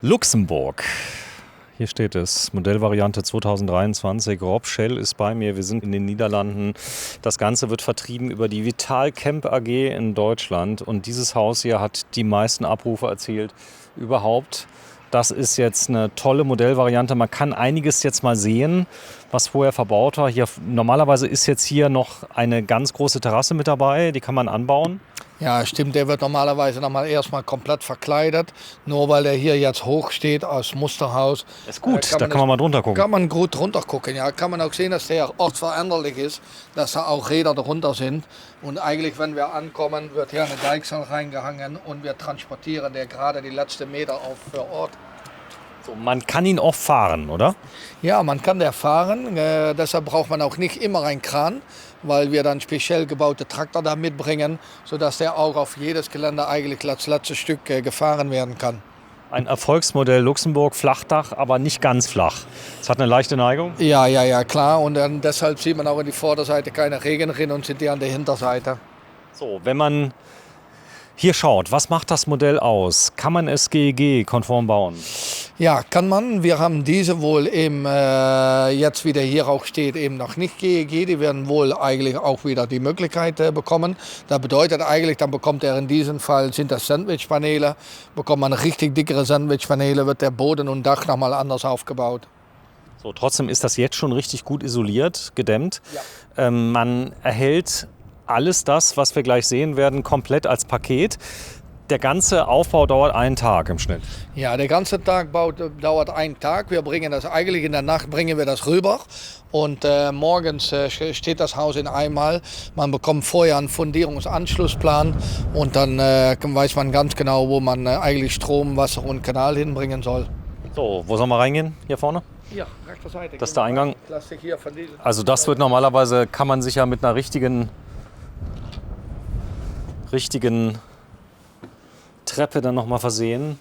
Luxemburg. Hier steht es, Modellvariante 2023. Rob Schell ist bei mir. Wir sind in den Niederlanden. Das Ganze wird vertrieben über die Vitalcamp AG in Deutschland. Und dieses Haus hier hat die meisten Abrufe erzielt überhaupt. Das ist jetzt eine tolle Modellvariante. Man kann einiges jetzt mal sehen, was vorher verbaut war. Hier, normalerweise ist jetzt hier noch eine ganz große Terrasse mit dabei. Die kann man anbauen. Ja, stimmt. Der wird normalerweise nochmal erstmal komplett verkleidet. Nur weil der hier jetzt hoch steht als Musterhaus. Das ist gut, da kann man mal drunter gucken. Kann man gut drunter gucken, ja. Kann man auch sehen, dass der ortsveränderlich ist. Dass da auch Räder drunter sind. Und eigentlich, wenn wir ankommen, wird hier eine Deichsel reingehangen und wir transportieren der gerade die letzten Meter auf für Ort. So, man kann ihn auch fahren, oder? Ja, man kann der fahren. Deshalb braucht man auch nicht immer einen Kran, weil wir dann speziell gebaute Traktor da mitbringen, sodass der auch auf jedes Gelände eigentlich das letzte Stück gefahren werden kann. Ein Erfolgsmodell Luxemburg, Flachdach, aber nicht ganz flach. Es hat eine leichte Neigung. Ja, klar. Und dann deshalb sieht man auch in die Vorderseite keine Regenrinne und sind die an der Hinterseite. So, wenn man hier schaut, was macht das Modell aus? Kann man es GEG-konform bauen? Ja, kann man. Wir haben diese wohl eben, jetzt wie der hier auch steht, eben noch nicht GEG. Die werden wohl eigentlich auch wieder die Möglichkeit bekommen. Das bedeutet eigentlich, dann bekommt er in diesem Fall, sind das Sandwichpaneele, bekommt man richtig dickere Sandwichpaneele, wird der Boden und Dach nochmal anders aufgebaut. So, trotzdem ist das jetzt schon richtig gut isoliert, gedämmt. Ja. Man erhält alles das, was wir gleich sehen werden, komplett als Paket. Der ganze Aufbau dauert einen Tag im Schnitt. Ja, der ganze Tag dauert einen Tag. Wir bringen das eigentlich in der Nacht bringen wir das rüber und morgens steht das Haus in einmal. Man bekommt vorher einen Fundierungsanschlussplan und dann weiß man ganz genau, wo man eigentlich Strom, Wasser und Kanal hinbringen soll. So, wo soll man reingehen? Hier vorne? Ja, rechte Seite. Das ist der Eingang. Hier von Also das wird normalerweise, kann man sich ja mit einer richtigen Treppe dann nochmal versehen.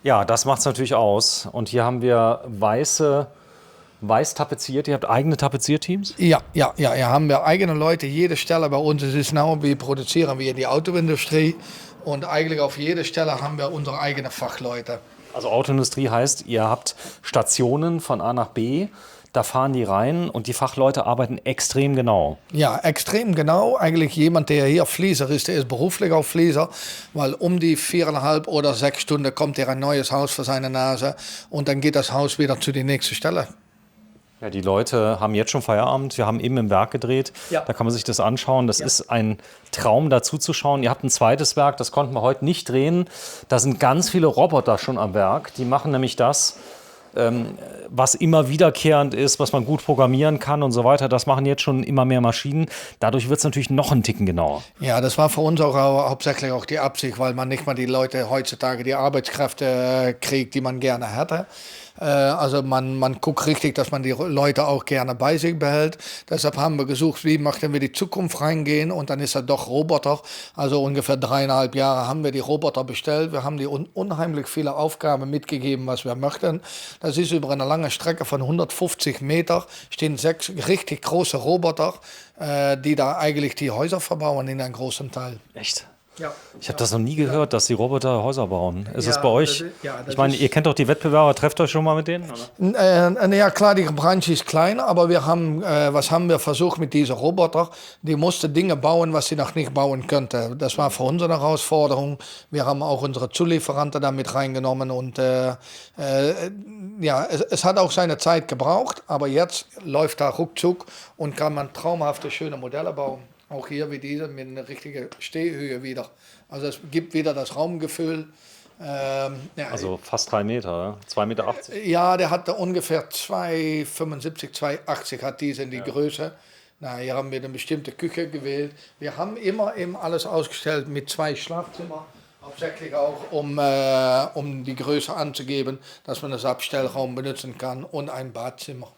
Ja, das macht es natürlich aus. Und hier haben wir weiß tapeziert. Ihr habt eigene Tapezierteams? Ja, haben wir eigene Leute. Jede Stelle bei uns ist genau wie produzieren wir in die Autoindustrie. Und eigentlich auf jeder Stelle haben wir unsere eigenen Fachleute. Also Autoindustrie heißt, ihr habt Stationen von A nach B. Da fahren die rein und die Fachleute arbeiten extrem genau. Ja, extrem genau. Eigentlich jemand, der hier Flieser ist, der ist beruflich auch Flieser, weil um die 4,5 oder 6 Stunden kommt er ein neues Haus vor seine Nase und dann geht das Haus wieder zu der nächsten Stelle. Ja, die Leute haben jetzt schon Feierabend. Wir haben eben im Werk gedreht. Ja. Da kann man sich das anschauen. Das ist ein Traum, dazu zu schauen. Ihr habt ein zweites Werk, das konnten wir heute nicht drehen. Da sind ganz viele Roboter schon am Werk. Die machen nämlich das, was immer wiederkehrend ist, was man gut programmieren kann und so weiter. Das machen jetzt schon immer mehr Maschinen. Dadurch wird es natürlich noch einen Ticken genauer. Ja, das war für uns auch hauptsächlich auch die Absicht, weil man nicht mal die Leute heutzutage die Arbeitskräfte kriegt, die man gerne hätte. Also man guckt richtig, dass man die Leute auch gerne bei sich behält. Deshalb haben wir gesucht, wie möchten wir die Zukunft reingehen und dann ist er doch Roboter. Also ungefähr 3,5 Jahre haben wir die Roboter bestellt. Wir haben die unheimlich viele Aufgaben mitgegeben, was wir möchten. Das ist über eine lange Strecke von 150 Meter, stehen 6 richtig große Roboter, die da eigentlich die Häuser verbauen in einem großen Teil. Echt? Ja. Ich habe das noch nie gehört, dass die Roboter Häuser bauen. Ist das bei euch? Das Ich meine, ihr kennt doch die Wettbewerber, trefft euch schon mal mit denen? Oder? Ja klar, die Branche ist klein, aber wir haben, was haben wir versucht mit diesen Robotern? Die mussten Dinge bauen, was sie noch nicht bauen könnte. Das war für uns eine Herausforderung. Wir haben auch unsere Zulieferanten da mit reingenommen und es hat auch seine Zeit gebraucht, aber jetzt läuft da ruckzuck und kann man traumhafte, schöne Modelle bauen. Auch hier wie diese mit einer richtigen Stehhöhe wieder. Also es gibt wieder das Raumgefühl. Also fast 3 Meter, 2,80 Meter. Ja, der hat da ungefähr 2,75, 2,80 hat diese in die Größe. Na, hier haben wir eine bestimmte Küche gewählt. Wir haben immer eben alles ausgestellt mit 2 Schlafzimmern. Hauptsächlich auch, um die Größe anzugeben, dass man das Abstellraum benutzen kann und ein Badzimmer.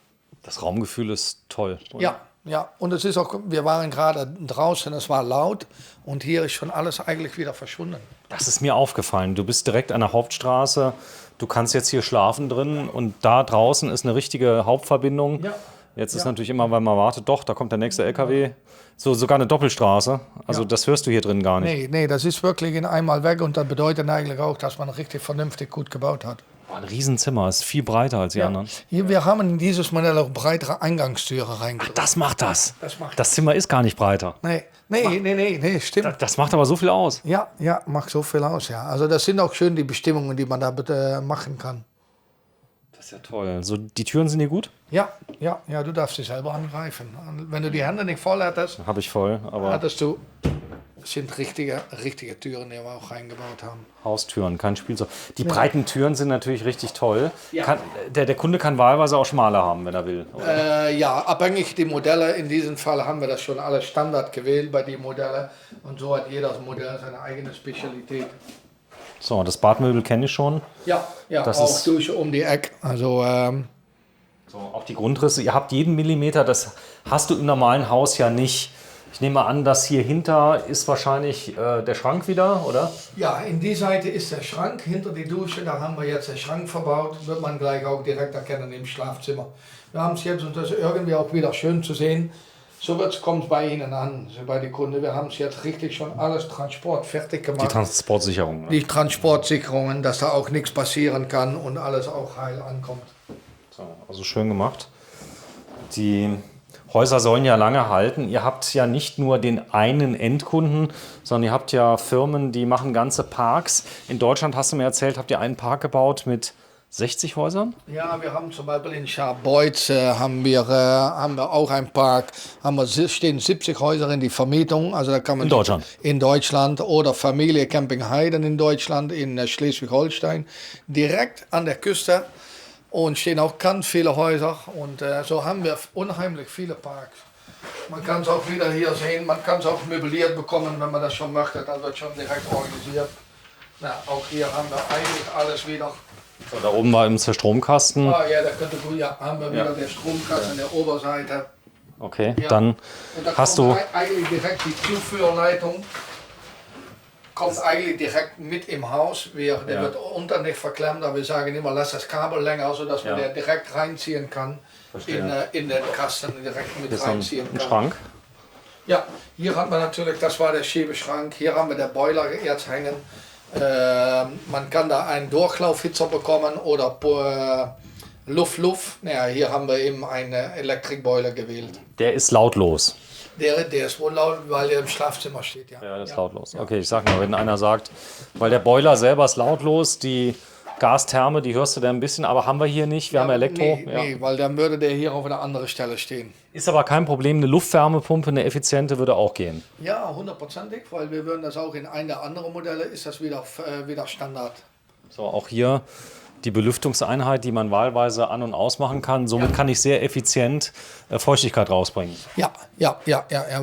Das Raumgefühl ist toll, oder? Ja, und es ist auch, wir waren gerade draußen, es war laut und hier ist schon alles eigentlich wieder verschwunden. Das ist mir aufgefallen. Du bist direkt an der Hauptstraße, du kannst jetzt hier schlafen drin und da draußen ist eine richtige Hauptverbindung. Ja. Jetzt ist natürlich immer, weil man wartet, doch, da kommt der nächste LKW. So, sogar eine Doppelstraße. Also das hörst du hier drin gar nicht. Nee, das ist wirklich in einmal weg und das bedeutet eigentlich auch, dass man richtig vernünftig gut gebaut hat. Ein Riesenzimmer, ist viel breiter als die anderen. Hier, wir haben in dieses Modell auch breitere Eingangstüre Ach, reingedrückt. das macht das. Das macht Das Zimmer ist gar nicht breiter. Nee, stimmt. Das macht aber so viel aus. Ja, macht so viel aus, ja. Also das sind auch schön die Bestimmungen, die man da bitte machen kann. Das ist ja toll. So, die Türen sind hier gut? Ja, du darfst sie selber angreifen. Und wenn du die Hände nicht voll hättest, Habe ich voll, aber hattest du, sind richtige Türen, die wir auch reingebaut haben. Haustüren, kein Spielzeug. Die breiten Türen sind natürlich richtig toll. Ja. Der Kunde kann wahlweise auch schmale haben, wenn er will. Oder? Ja, abhängig die Modelle. In diesem Fall haben wir das schon alle Standard gewählt bei den Modellen. Und so hat jedes Modell seine eigene Spezialität. So, das Badmöbel kenne ich schon. Ja, Das auch ist- Dusche um die Ecke. Also, So, auch die Grundrisse, ihr habt jeden Millimeter, das hast du im normalen Haus ja nicht. Ich nehme an, dass hier hinter ist wahrscheinlich der Schrank wieder, oder? ja, in die Seite ist der Schrank hinter die Dusche. Da haben wir jetzt den Schrank verbaut. Wird man gleich auch direkt erkennen im Schlafzimmer. Wir haben es jetzt, und das ist irgendwie auch wieder schön zu sehen, so kommt es bei Ihnen an, so bei den Kunden. Wir haben es jetzt richtig schon alles Transport fertig Die gemacht. Transportsicherung. Ne? Die Transportsicherungen, dass da auch nichts passieren kann und alles auch heil ankommt. So, also schön gemacht. Die Häuser sollen ja lange halten. Ihr habt ja nicht nur den einen Endkunden, sondern ihr habt ja Firmen, die machen ganze Parks. In Deutschland, hast du mir erzählt, habt ihr einen Park gebaut mit 60 Häusern? Ja, wir haben zum Beispiel in Scharbeutz haben wir auch einen Park, stehen 70 Häuser in die Vermietung. Also da kann man In Deutschland? In Deutschland oder Familie Camping Heiden in Deutschland, in Schleswig-Holstein, direkt an der Küste. Und stehen auch ganz viele Häuser und so haben wir unheimlich viele Parks. Man kann es auch wieder hier sehen, man kann es auch möbliert bekommen, wenn man das schon möchte, dann wird schon direkt organisiert. Na, auch hier haben wir eigentlich alles wieder. So, da oben war eben der Stromkasten. Ah ja, da könnte gut, ja, haben wir wieder der Stromkasten an der Oberseite. Okay, Ja. dann Und da hast kommt du... eigentlich direkt die Zuführleitung. Kommt eigentlich direkt mit im Haus. Der wird unten nicht verklemmt, aber wir sagen immer, lass das Kabel länger, sodass man Ja. der direkt reinziehen kann. In den Kasten direkt mit Hier ist noch reinziehen ein kann. Schrank. Ja, hier hat man natürlich, das war der Schiebeschrank, hier haben wir den Boiler jetzt hängen. Man kann da einen Durchlaufhitzer bekommen oder Luft. Naja, hier haben wir eben einen Elektrikboiler gewählt. Der ist lautlos. Der ist wohl laut, weil er im Schlafzimmer steht. Ja, Ja, das ist lautlos. Okay, ich sag mal, wenn einer sagt, weil der Boiler selber ist lautlos, die Gastherme, die hörst du da ein bisschen, aber haben wir hier nicht. Wir haben Elektro. Nee, weil dann würde der hier auf einer anderen Stelle stehen. Ist aber kein Problem. Eine Luftwärmepumpe, eine effiziente würde auch gehen. Ja, 100%ig, weil wir würden das auch in einem der anderen Modelle, ist das wieder Standard. So, auch hier die Belüftungseinheit, die man wahlweise an- und ausmachen kann. Somit kann ich sehr effizient Feuchtigkeit rausbringen. Ja,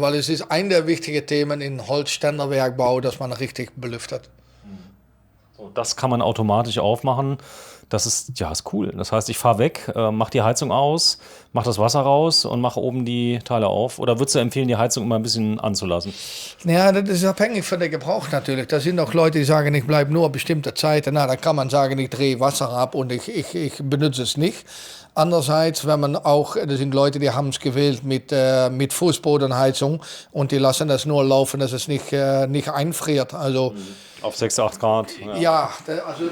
weil es ist ein der wichtigen Themen in Holzständerwerkbau, dass man richtig belüftet. So, das kann man automatisch aufmachen. Das ist cool. Das heißt, ich fahre weg, mache die Heizung aus, mache das Wasser raus und mache oben die Teile auf. Oder würdest du empfehlen, die Heizung immer ein bisschen anzulassen? Ja, das ist abhängig von der Gebrauch natürlich. Da sind auch Leute, die sagen, ich bleibe nur bestimmte Zeiten. Na, da kann man sagen, ich drehe Wasser ab und ich benutze es nicht. Andererseits, wenn man auch, das sind Leute, die haben es gewählt mit Fußbodenheizung und die lassen das nur laufen, dass es nicht einfriert. Also Auf 6, 8 Grad. also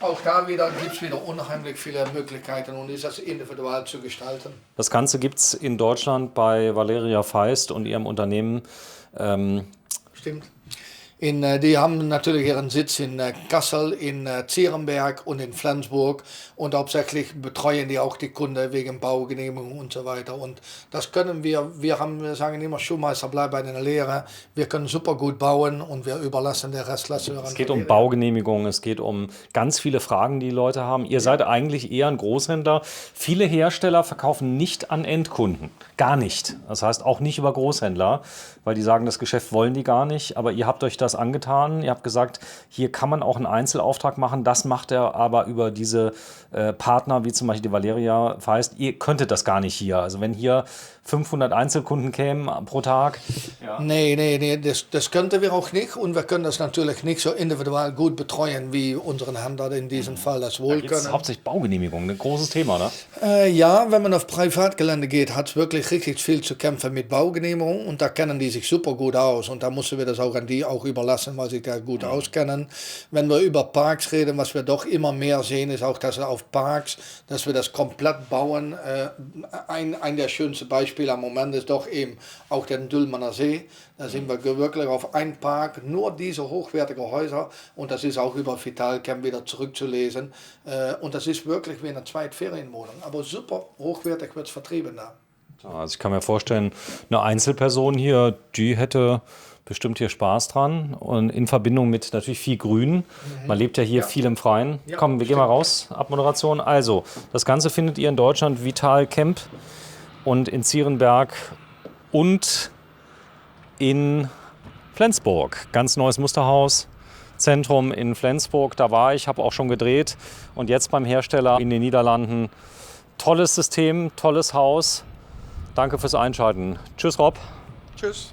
auch da wieder gibt es wieder unheimlich viele Möglichkeiten und ist das individuell zu gestalten. Das Ganze gibt es in Deutschland bei Valeria Feist und ihrem Unternehmen. Stimmt. Die haben natürlich ihren Sitz in Kassel, in Zierenberg und in Flensburg und hauptsächlich betreuen die auch die Kunden wegen Baugenehmigung und so weiter. Und das können wir sagen immer, Schulmeister bleibt bei der Lehre, wir können super gut bauen und wir überlassen den Rest. Es geht um Baugenehmigungen, es geht um ganz viele Fragen, die Leute haben. Ihr seid eigentlich eher ein Großhändler. Viele Hersteller verkaufen nicht an Endkunden, gar nicht. Das heißt auch nicht über Großhändler, weil die sagen, das Geschäft wollen die gar nicht. Aber ihr habt euch das angetan. Ihr habt gesagt, hier kann man auch einen Einzelauftrag machen. Das macht er aber über diese Partner, wie zum Beispiel die Valeria Feist. Ihr könntet das gar nicht hier. Also wenn hier 500 Einzelkunden kämen pro Tag. Ja. Nee, das könnten wir auch nicht und wir können das natürlich nicht so individuell gut betreuen, wie unseren Händler in diesem Fall das wohl Jetzt können. hauptsächlich Baugenehmigung, ein großes Thema, ne? Ja, wenn man auf Privatgelände geht, hat es wirklich richtig viel zu kämpfen mit Baugenehmigung und da kennen die sich super gut aus und da mussten wir das auch an die auch überlassen, weil sie da gut auskennen. Wenn wir über Parks reden, was wir doch immer mehr sehen, ist auch, dass auf Parks, dass wir das komplett bauen. Ein der schönsten Beispiele am Moment ist doch eben auch der Dülmener See. Da sind wir wirklich auf einen Park, nur diese hochwertigen Häuser, und das ist auch über Vitalcamp wieder zurückzulesen. Und das ist wirklich wie eine zweite Ferienwohnung, aber super hochwertig wird es vertrieben da. Also ich kann mir vorstellen, eine Einzelperson hier, die hätte bestimmt hier Spaß dran und in Verbindung mit natürlich viel Grün. Man lebt ja hier viel im Freien. Ja, Komm, wir gehen mal raus, Abmoderation. Also, das Ganze findet ihr in Deutschland, Vitalcamp und in Zierenberg und in Flensburg. Ganz neues Musterhaus, Zentrum in Flensburg. Da war ich, habe auch schon gedreht. Und jetzt beim Hersteller in den Niederlanden. Tolles System, tolles Haus. Danke fürs Einschalten. Tschüss, Rob. Tschüss.